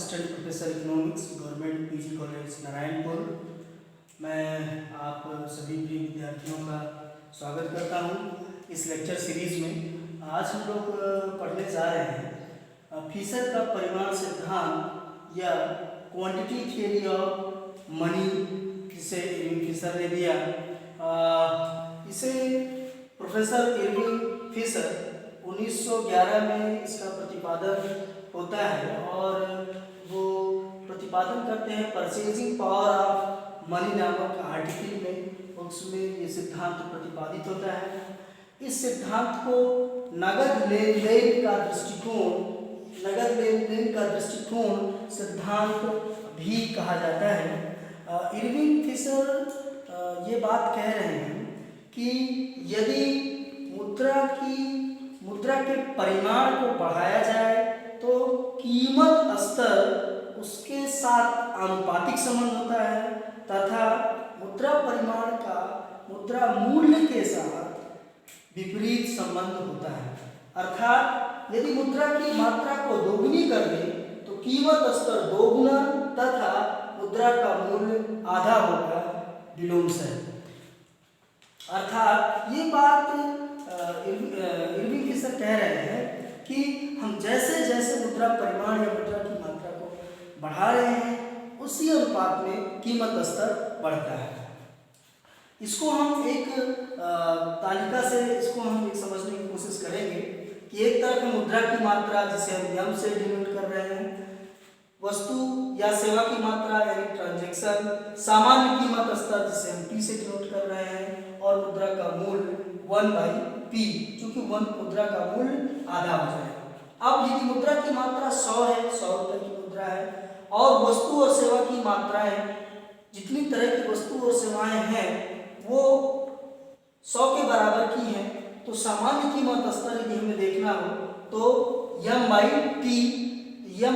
Assistant professor economics government PG college Narayanpur. मैं आप सभी प्रिय विद्यार्थियों का स्वागत करता हूं इस लेक्चर सीरीज में। आज हम लोग पढ़ने जा रहे हैं फीसर का परिमाण सिद्धांत या क्वांटिटी थियरी ऑफ मनी, जिसे इरविंग फिशर ने दिया। इसे प्रोफेसर इरविंग फिशर 1911 में इसका प्रतिपादन होता है और वो प्रतिपादन करते हैं परचेजिंग पावर ऑफ मनी नामक आर्टिकल में। उसमें ये सिद्धांत प्रतिपादित होता है। इस सिद्धांत को नगद लेन देन का दृष्टिकोण सिद्धांत भी कहा जाता है। इरविंग फिशर ये बात कह रहे हैं कि यदि मुद्रा के परिमाण को बढ़ाया जाए तो कीमत स्तर उसके साथ आनुपातिक संबंध होता है तथा मुद्रा परिमाण का मुद्रा मूल्य के साथ विपरीत संबंध होता है। अर्थात यदि मुद्रा की मात्रा को दोगुनी कर दें तो कीमत स्तर दोगुना तथा मुद्रा का मूल्य आधा होगा, विलोम से। अर्थात ये बात इरविंग फिशर कह रहे हैं कि हम जैसे जैसे मुद्रा परिमाण या मुद्रा की मात्रा को बढ़ा रहे हैं उसी अनुपात में कीमत स्तर बढ़ता है। इसको हम एक तालिका से एक समझने की कोशिश करेंगे कि एक तरफ मुद्रा की मात्रा जिसे हम यम से डिनोट कर रहे हैं, वस्तु या सेवा की मात्रा यानी ट्रांजैक्शन, सामान्य कीमत स्तर जिसे हम पी से डिनोट कर रहे हैं, और मुद्रा का मूल्य 1/p, क्योंकि मुद्रा का मूल्य आधा हो जाएगा। अब यदि मुद्रा की मात्रा 100 है, 100 रुपए की मुद्रा है, और वस्तु और सेवा की मात्राएं जितनी तरह की वस्तु और सेवाएं हैं वो 100 के बराबर की हैं, तो सामान्य कीमत स्तर यदि हमें देखना हो तो m/t, m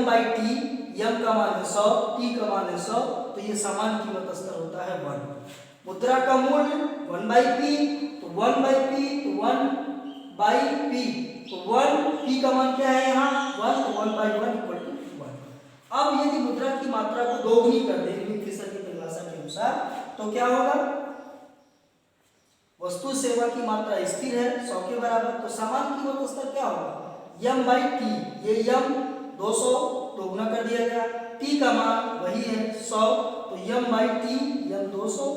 का मान है 100, t का मान है 100, तो ये सामान्य कीमत स्तर होता है 1। मुद्रा का मूल्य 1/p, तो 1/p तो 1/p, तो 1p का मान क्या है यहाँ 1, तो 1/1 = 1। अब यदि मुद्रा की मात्रा को दोगुनी कर दें इरविंग फिशर की परिभाषा के अनुसार तो क्या होगा, वस्तु सेवा की मात्रा स्थिर है 100 के बराबर, तो सामान्य कीमत स्तर क्या होगा m/t, ये m 200 दोगुना कर दिया गया, t का मान वही है 100, तो m/t, m 200,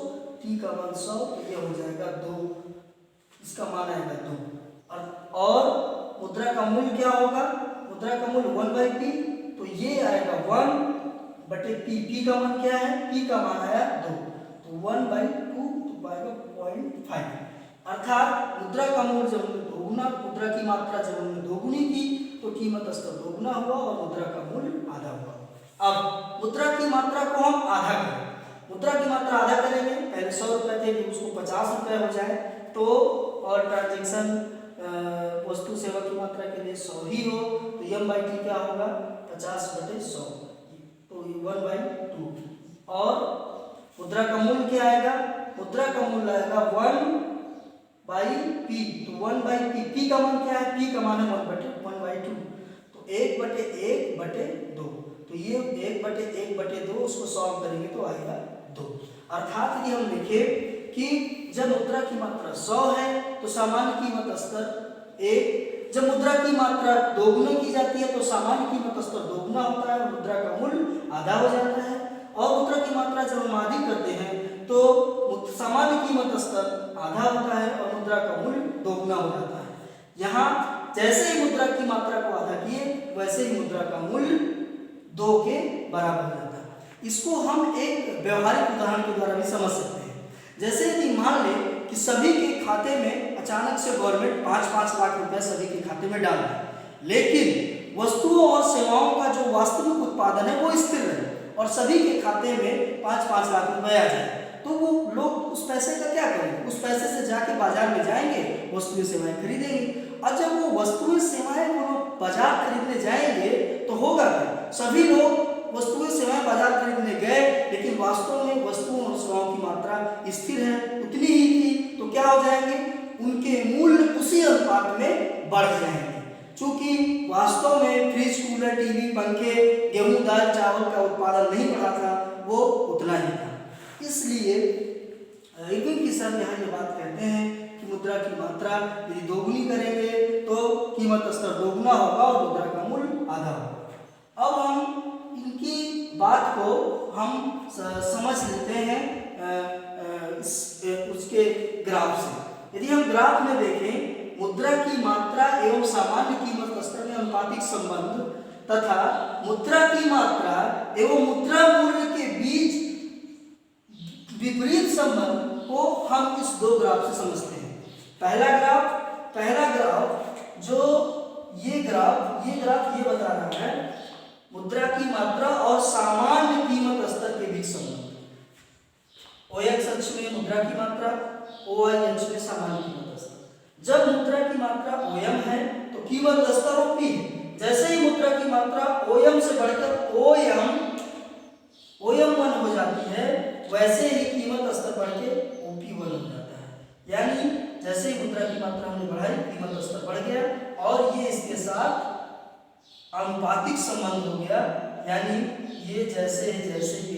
t का मान 100, तो ये हो जाएगा 2, इसका मान आएगा 2। और मुद्रा का मूल्य क्या होगा, मुद्रा का मूल्य 1/p, तो ये आएगा 1/p, p का मान क्या है, p का मान आया 2, तो 1/2 तो पाएगा 0.5। अर्थात मुद्रा का मूल्य जब हमने दोगुना, मुद्रा की मात्रा जब हमने दोगुनी की तो कीमत स्तर दोगुना हुआ और मुद्रा का मूल्य आधा हुआ। अब मुद्रा की मात्रा को हम आधा करें, मुद्रा की मात्रा आधा करेंगे, पहले 100 रुपए थे कि उसको 50 रुपए हो जाए, तो और ट्रांजैक्शन वस्तु सेवा की मात्रा के लिए 100 ही हो, तो m/t क्या होगा 50/100, तो 1/2। और मुद्रा का मूल्य क्या आएगा, मुद्रा का मूल्य आएगा 1/p, तो 1/p, p का मान क्या है, p का मान है 1/2, तो 1/1/2, तो ये 1/1/2 उसको सॉल्व करेंगे तो आएगा 2। अर्थात यदि हम लिखें कि जब मुद्रा की मात्रा 100 है तो सामान्य कीमत स्तर 1, जब मुद्रा की मात्रा दोगुनी की जाती है तो सामान्य कीमत स्तर दोगुना होता है और मुद्रा का मूल्य आधा हो जाता है, और मुद्रा की मात्रा जब हम आधी करते हैं तो सामान्य कीमत स्तर आधा होता है और मुद्रा का मूल्य दोगुना हो जाता है। यहाँ जैसे ही मुद्रा की मात्रा को आधा किए वैसे ही मुद्रा का मूल्य 2 के बराबर हो जाता है। इसको हम एक व्यवहारिक उदाहरण के द्वारा भी समझ सकते हैं। जैसे यदि मान लें कि सभी के खाते में अचानक से गवर्नमेंट 5-5 लाख रुपए सभी के खाते में डाल दे, लेकिन वस्तुओं और सेवाओं का जो वास्तविक उत्पादन है वो स्थिर रहे और सभी के खाते में 5-5 लाख रुपए आ जाए, तो वो लोग उस पैसे का क्या करेंगे, उस पैसे से जाके बाजार में जाएंगे, वस्तुएं सेवाएं खरीदेंगे। और जब वो वस्तुएं सेवाएं वो बाजार खरीदने जाएंगे तो होगा क्या, सभी लोग वस्तुएं सेवाएं बाजार खरीदने गए लेकिन वास्तव में वस्तुओं और सेवाओं की मात्रा स्थिर है, उतनी ही थी, तो क्या हो जाएंगे, उनके मूल्य उसी अनुपात में बढ़ जाएंगे। चूंकि वास्तव में फ्रिज, कूलर, टीवी, पंखे, गेहूं, दाल, चावल का उत्पादन नहीं बढ़ा था, वो उतना ही था। इसलिए इरविंग किशन यहाँ ये बात कहते हैं कि मुद्रा की मात्रा यदि दोगुनी करेंगे तो कीमत स्तर दोगुना होगा और मुद्रा का मूल्य आधा होगा। अब हम इनकी बात को हम समझ लेते हैं उसके ग्राफ से। यदि हम ग्राफ में देखें, मुद्रा की मात्रा एवं सामान्य कीमत स्तर में अनुपातिक संबंध तथा मुद्रा की मात्रा एवं मुद्रा मूल्य के बीच विपरीत संबंध को हम इस दो ग्राफ से समझते हैं। पहला ग्राफ जो ये ग्राफ ये बता रहा है मुद्रा की मात्रा और सामान्य कीमत स्तर के बीच संबंध। OX अक्ष में मुद्रा की मात्रा, OY अक्ष में सामान्य कीमत स्तर। जब मुद्रा की मात्रा OM है तो कीमत स्तर OP है। जैसे ही मुद्रा की मात्रा OM से बढ़कर OM1 हो जाती है, वैसे ही कीमत स्तर बढ़ के OP1 हो जाता है। यानी जैसे ही मुद्रा की मात्रा हमने बढ़ाई, कीमत स्तर बढ़ गया और ये इसके साथ आनुपातिक संबंध हो गया। यानी ये जैसे जैसे कि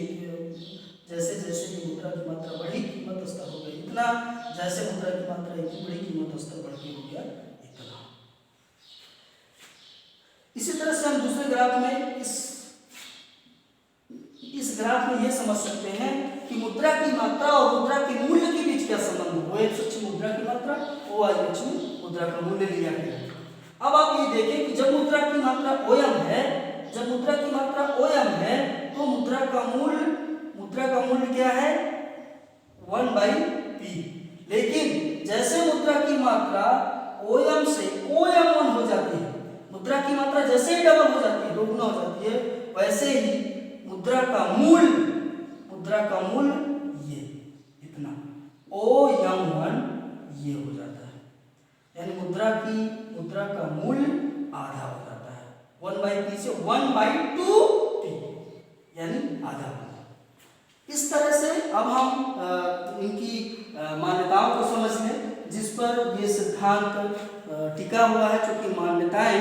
मुद्रा की मात्रा बढ़ी, कीमत स्तर हो गया इतना, जैसे मुद्रा की मात्रा इतनी बड़ी, कीमत स्तर बढ़ के हो गया इतना। इसी तरह से हम दूसरे ग्राफ में इस ग्राफ में ये समझ सकते हैं कि मुद्रा की मात्रा और मुद्रा के मूल्य के बीच क्या संबंध है। OX अक्ष में मुद्रा की मात्रा, OY अक्ष में मुद्रा का मूल्य लिया गया। अब आप ये देखें कि जब मुद्रा की मात्रा OM है, तो मुद्रा का मूल्य क्या है 1/P। लेकिन जैसे मुद्रा की मात्रा OM से OM1 हो जाती है, मुद्रा की मात्रा जैसे ही डबल हो जाती है, दोगुना हो जाती है, वैसे ही मुद्रा का मूल्य ये इतना OM1 ये हो जाता है। यानी मुद्रा का मूल्य आधा हो जाता है। 1/P से 1/2P यानी आधा होगा। इस तरह से अब हम इनकी मान्यताओं को समझ लें, जिस पर ये सिद्धांत टिका हुआ है। क्योंकि मान्यताएं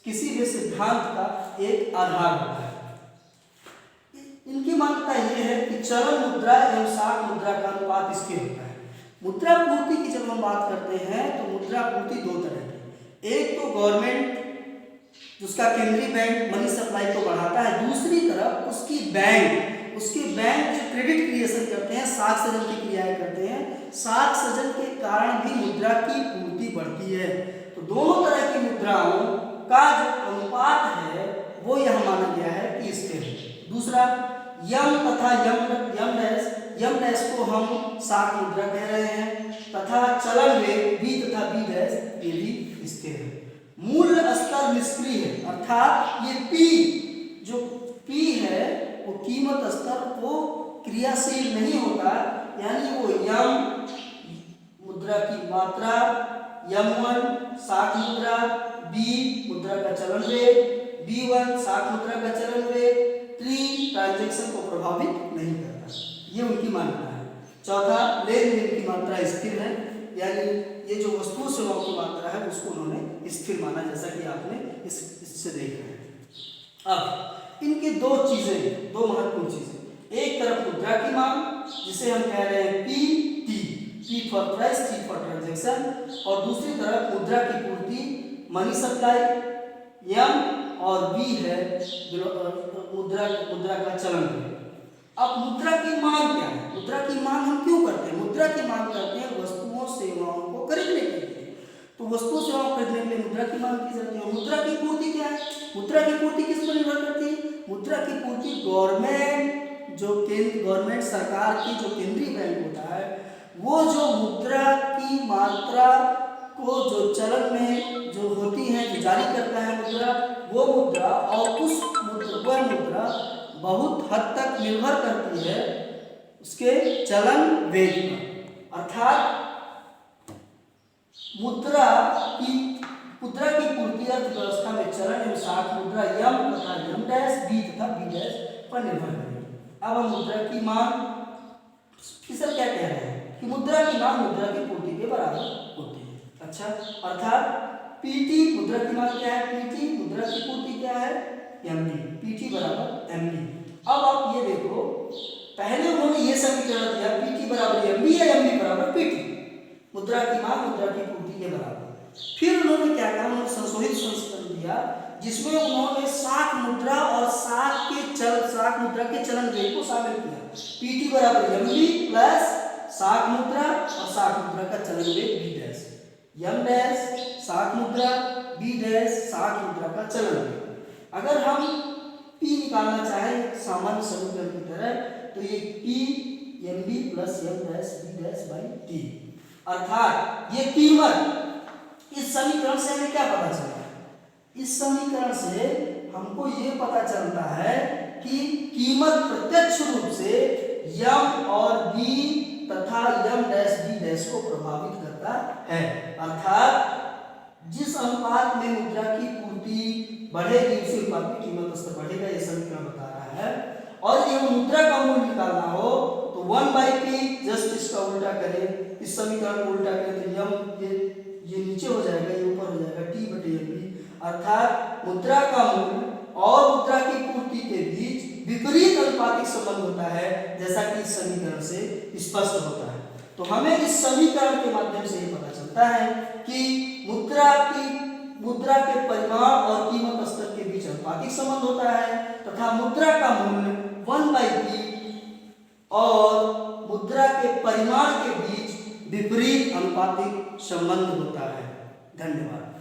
किसी भी सिद्धांत का एक आधार होता है। इनकी मान्यता यह है कि चलन मुद्रा एवं साख मुद्रा का अनुपात स्थिर होता है। मुद्रा पूर्ति की जब हम बात करते हैं तो मुद्रा पूर्ति दो तरह की, एक तो गवर्नमेंट जिसका केंद्रीय बैंक मनी सप्लाई को बढ़ाता है, दूसरी तरफ उसके बैंक जो क्रेडिट क्रिएशन करते हैं, साख सृजन की क्रियाएं करते हैं, साख सृजन के कारण भी मुद्रा की पूर्ति बढ़ती है। तो दोनों तरह की मुद्राओं का जो अनुपात है वो यह माना गया है कि स्थिर है। दूसरा यम तथा यम डैश को हम साख मुद्रा कह रहे हैं, तथा चलन वेग बी तथा बी डैश ये भी स्थिर है। मूल्य स्तर निष्क्रिय है, अर्थात ये P है वो कीमत स्तर वो क्रियाशील नहीं होता। यानी वो यम मुद्रा की मात्रा, M1 साख मुद्रा, B मुद्रा का चलन वेग, B1 साख मुद्रा का चलन वेग, ट्रांजैक्शन को प्रभावित नहीं करता। ये उनकी मान्यता है। चौथा, लेन देन की मात्रा स्थिर है, यानी ये जो वस्तु सेवाओं की मात्रा है उसको उन्होंने स्थिर माना, जैसा कि आपने इससे देख रहे हैं। अब इनकी दो महत्वपूर्ण चीजें, एक तरफ मुद्रा की मांग जिसे हम कह रहे हैं P for price, T for transaction, और दूसरी तरफ मुद्रा की पूर्ति मनी सप्लाई M और B है मुद्रा का चलन। अब मुद्रा की मांग क्या है? मुद्रा की मांग हम क्यों करते हैं? मुद्रा की मांग करते हैं वस्तुओं सेवाओं को खरीदने के लिए। तो वस्तुओं सेवाओं खरीदने के लिए मुद्रा की मांग की जाती है। मुद्रा की पूर्ति क्या है? मुद्रा की पूर्ति किस पर निर्भर करती है? मुद्रा की पूर्ति गवर्नमेंट सरकार की जो केंद्रीय बैंक होता है, वो जो मुद्रा की मात्रा को जो चलन में जो होती है, जो जारी करता है मुद्रा, वो मुद्रा और वह मुद्रा बहुत हद तक निर्भर करती है उसके चलन वेग पर। अर्थात मुद्रा की पूर्ति अर्थव्यवस्था में चलन एवं साख मुद्रा M तथा M डैश, B तथा B डैश पर निर्भर करेगी। अब हम मुद्रा की मांग किसे क्या कह रहे हैं कि मुद्रा की मांग मुद्रा की पूर्ति के बराबर होती है। अच्छा, अर्थात पीटी मुद्रा की मांग क्या है, पीटी मुद्रा की पूर्ति क्या है, एमडी, पीटी बराबर एमडी। अब आप ये देखो, पहले उन्होंने ये समीकरण दिया पीटी बराबर एमडी या एमडी बराबर पीटी, मुद्रा की मांग मुद्रा की पूर्ति के बराबर। फिर उन्होंने क्या कहा, उन्होंने संशोधित संस्करण दिया जिसमें उन्होंने शाख मुद्रा और शाख मुद्रा के चलन वेग को शामिल किया। पीटी बराबर एमडी प्लस शाख मुद्रा और शाख मुद्रा का चलन वेग बी डैश, एम डैश शाख मुद्रा, बी डैश शाख मुद्रा का चलन वेग। अगर हम पी निकालना चाहें सामान्य समीकरण की तरह, तो ये P M B plus M dash B dash by T, अर्थात ये कीमत, इस समीकरण से हमें क्या पता चलता है, इस समीकरण से हमको ये पता चलता है कि कीमत प्रत्यक्ष रूप से यम और बी तथा यम डैश बी डैश को प्रभावित करता है। अर्थात जिस अनुपात में मुद्रा की पूर्ति बढ़ेगी उसी अनुपात में कीमत स्तर बढ़ेगा, यह समीकरण बता रहा है। और ये मुद्रा का मूल्य निकालना हो तो 1/p, जस्ट इसका उल्टा करें, इस समीकरण को उल्टा करें तो यम ये नीचे हो जाएगा, ये ऊपर हो जाएगा, टी बटे एम, अर्थात मुद्रा का मूल्य और मुद्रा की पूर्ति के बीच विपरीत अनुपातिक संबंध होता है, जैसा कि इस समीकरण से स्पष्ट होता है। तो हमें इस समीकरण के माध्यम से ये पता चलता है कि मुद्रा के परिमाण और कीमत स्तर के बीच अनुपातिक संबंध होता है, तथा मुद्रा का मूल्य 1/p और मुद्रा के परिमाण के बीच विपरीत अनुपातिक संबंध होता है। धन्यवाद।